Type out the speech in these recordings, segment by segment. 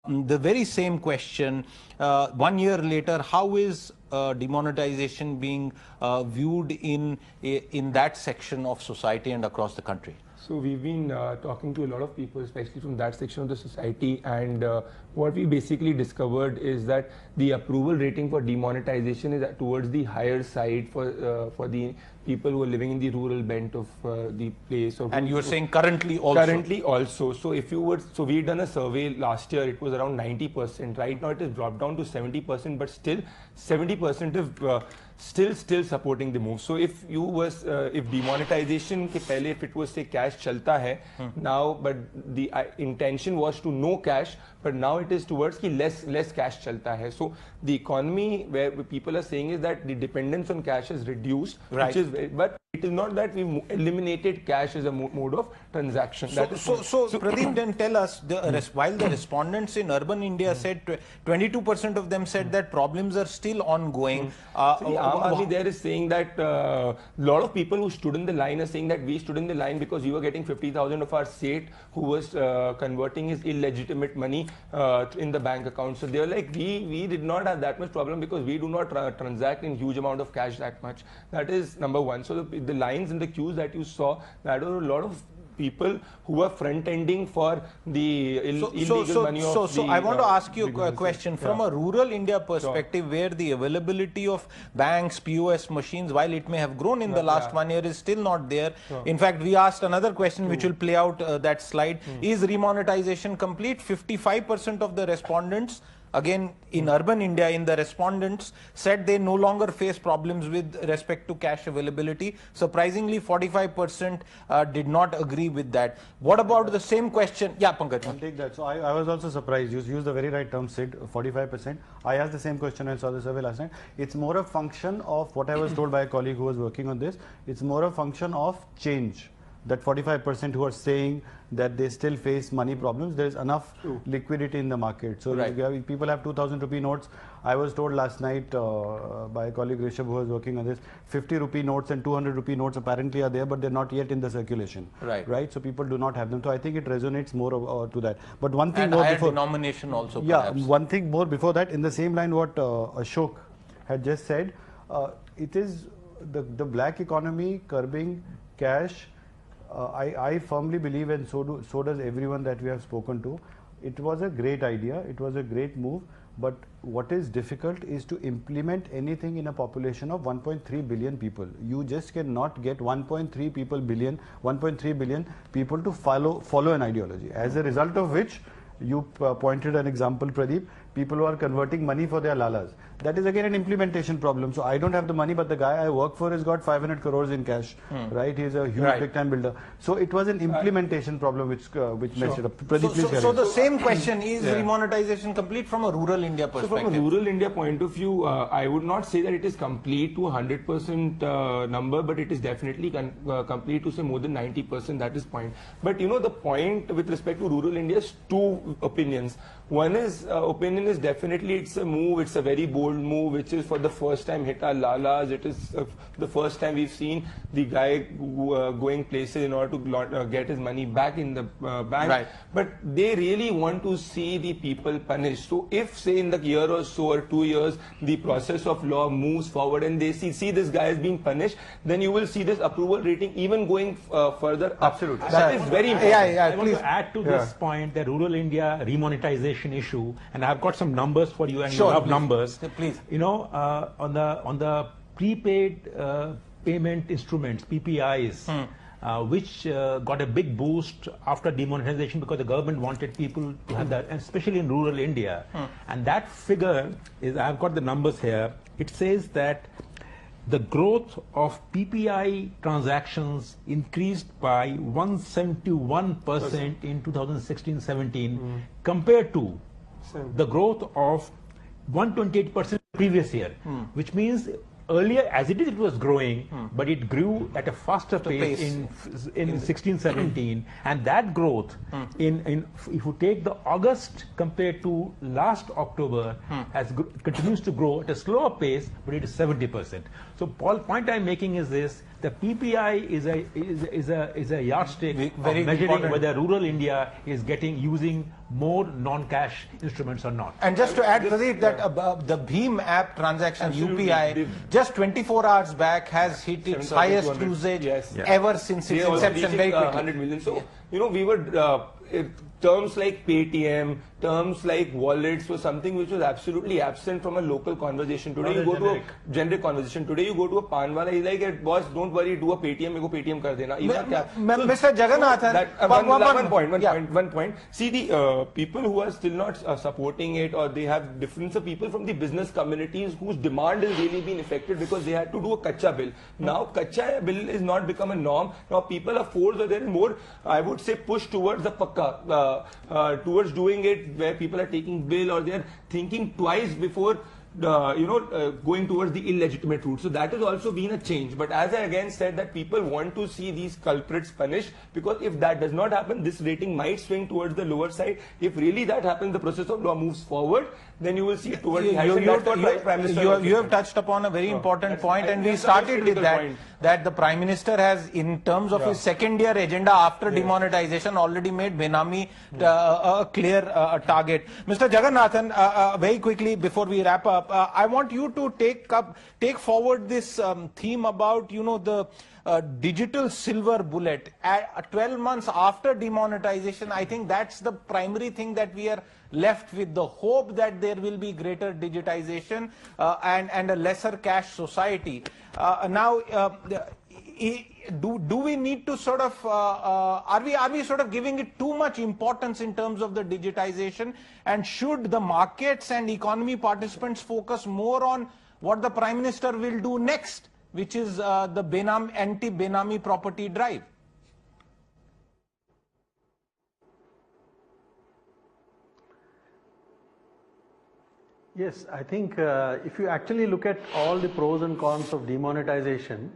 The very same question 1 year later, how is demonetization being viewed in that section of society and across the country? So we've been talking to a lot of people, especially from that section of the society, and what we basically discovered is that the approval rating for demonetization is towards the higher side for the people who are living in the rural belt of the place. And you are saying currently also? Currently also. So if you would, so we done a survey last year, it was around 90%. Right now it has dropped down to 70%, but still 70% of still supporting the move. So if you was if demonetization ke pehle, if it was say cash chalta hai now, but the intention was to no cash, but now it is towards ki less cash chalta hai. So the economy where people are saying is that the dependence on cash is reduced, right. Which is, but it is not that we eliminated cash as a mode of transaction. So Pradeep, then tell us, while the respondents in urban India said 22% of them said that problems are still ongoing. There is saying that a lot of people who stood in the line are saying that we stood in the line because we were getting 50,000 of our state who was converting his illegitimate money in the bank account. So they were like, we did not have that much problem because we do not transact in huge amount of cash that much. That is number one. So the lines and the queues that you saw, that were a lot of people who were front-ending for the illegal money of the... So I want to ask you a question. From a rural India perspective, where the availability of banks, POS machines, while it may have grown in the last 1 year, is still not there. In fact, we asked another question which will play out that slide. Is remonetization complete? 55% of the respondents, again in urban India, in the respondents, said they no longer face problems with respect to cash availability. Surprisingly, 45% did not agree with that. What about the same question? Yeah, Pankaj. I'll take that. So I was also surprised. You used the very right term, Sid, 45%. I asked the same question when I saw the survey last night. It's more a function of what I was told by a colleague who was working on this. It's more a function of change. That 45% who are saying that they still face money problems, there is enough liquidity in the market. So people have 2,000 rupee notes. I was told last night by a colleague Rishabh who was working on this, 50 rupee notes and 200 rupee notes apparently are there, but they're not yet in the circulation. Right. So people do not have them. So I think it resonates more to that. But one thing more before denomination also. Perhaps. One thing more before that, in the same line what Ashok had just said, it is the black economy curbing cash. I firmly believe, and so does everyone that we have spoken to, it was a great idea, it was a great move, but what is difficult is to implement anything in a population of 1.3 billion people. You just cannot get 1.3 billion people to follow an ideology. As a result of which, you pointed an example, Pradeep, people who are converting money for their lalas. That is again an implementation problem. So I don't have the money, but the guy I work for has got 500 crores in cash, right? He's a huge big time builder. So it was an implementation problem which messed it up. Pradeep, so the same question, is remonetization complete from a rural India perspective? So from a rural India point of view, I would not say that it is complete to 100% number, but it is definitely complete to say more than 90%. That is point. But you know, the point with respect to rural India is two opinions. One is opinion is definitely it's a move, it's a very bold move, which is for the first time hit our lalas. It is the first time we've seen the guy going places in order to get his money back in the bank. Right. But they really want to see the people punished. So if say in the year or so or 2 years the process of law moves forward and they see this guy is being punished, then you will see this approval rating even going further up. Absolutely. That is very important. I want to add to this point, the rural India remonetization issue, and I've got some numbers for you, and you love numbers. Please. You know, on the prepaid payment instruments, PPIs, which got a big boost after demonetization because the government wanted people to have that, and especially in rural India. And that figure is, I've got the numbers here. It says that the growth of PPI transactions increased by 171% in 2016-17 compared to the growth of 128% previous year, which means earlier, as it is, it was growing, but it grew at a faster pace in 16-17, and that growth if you take the August compared to last October continues to grow at a slower pace, but it is 70%. So, Paul, point I'm making is this, The PPI is a yardstick Very of measuring important. whether rural India is using more non-cash instruments or not. And just to add, Pradeep, that the Bheem app transaction, Absolutely. UPI, just 24 hours back has hit its 7,200. highest usage ever since They its are also inception. reaching, Very quickly. 100 million. So, we were, terms like Paytm, terms like wallets was something which was absolutely absent from a local conversation. Today you go to a generic conversation. Today you go to a panwala, he's like, hey, boss, don't worry, do a Paytm, meko Paytm kar dena. Mr. Jagannathan, One point. See, the people who are still not supporting it, or they have difference of people from the business communities whose demand has really been affected because they had to do a kacha bill. Now, kacha bill is not become a norm. Now, people are forced, or there is more, I would say, push towards the pakka, towards doing it where people are taking bill, or they are thinking twice before going towards the illegitimate route. So that has also been a change. But as I again said, that people want to see these culprits punished, because if that does not happen, this rating might swing towards the lower side. If really that happens, the process of law moves forward, then you will see towards the high side. You have touched upon a very important point, and we started with that, that the Prime Minister has, in terms of his second-year agenda after demonetization, already made Benami a clear target. Mr. Jagannathan, very quickly before we wrap up, I want you to take forward this theme about, the digital silver bullet. 12 months after demonetization, I think that's the primary thing that we are left with, the hope that there will be greater digitization and a lesser cash society. Now, do we need to sort of, are we sort of giving it too much importance in terms of the digitization? And should the markets and economy participants focus more on what the Prime Minister will do next, which is the anti-Benami property drive? Yes, I think if you actually look at all the pros and cons of demonetization,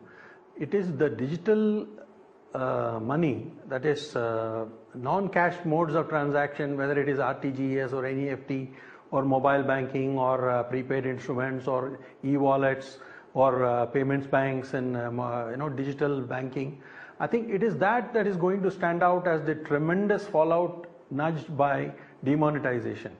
it is the digital money, that is non-cash modes of transaction, whether it is RTGS or NEFT or mobile banking or prepaid instruments or e-wallets or payments banks and digital banking. I think it is that is going to stand out as the tremendous fallout nudged by demonetization.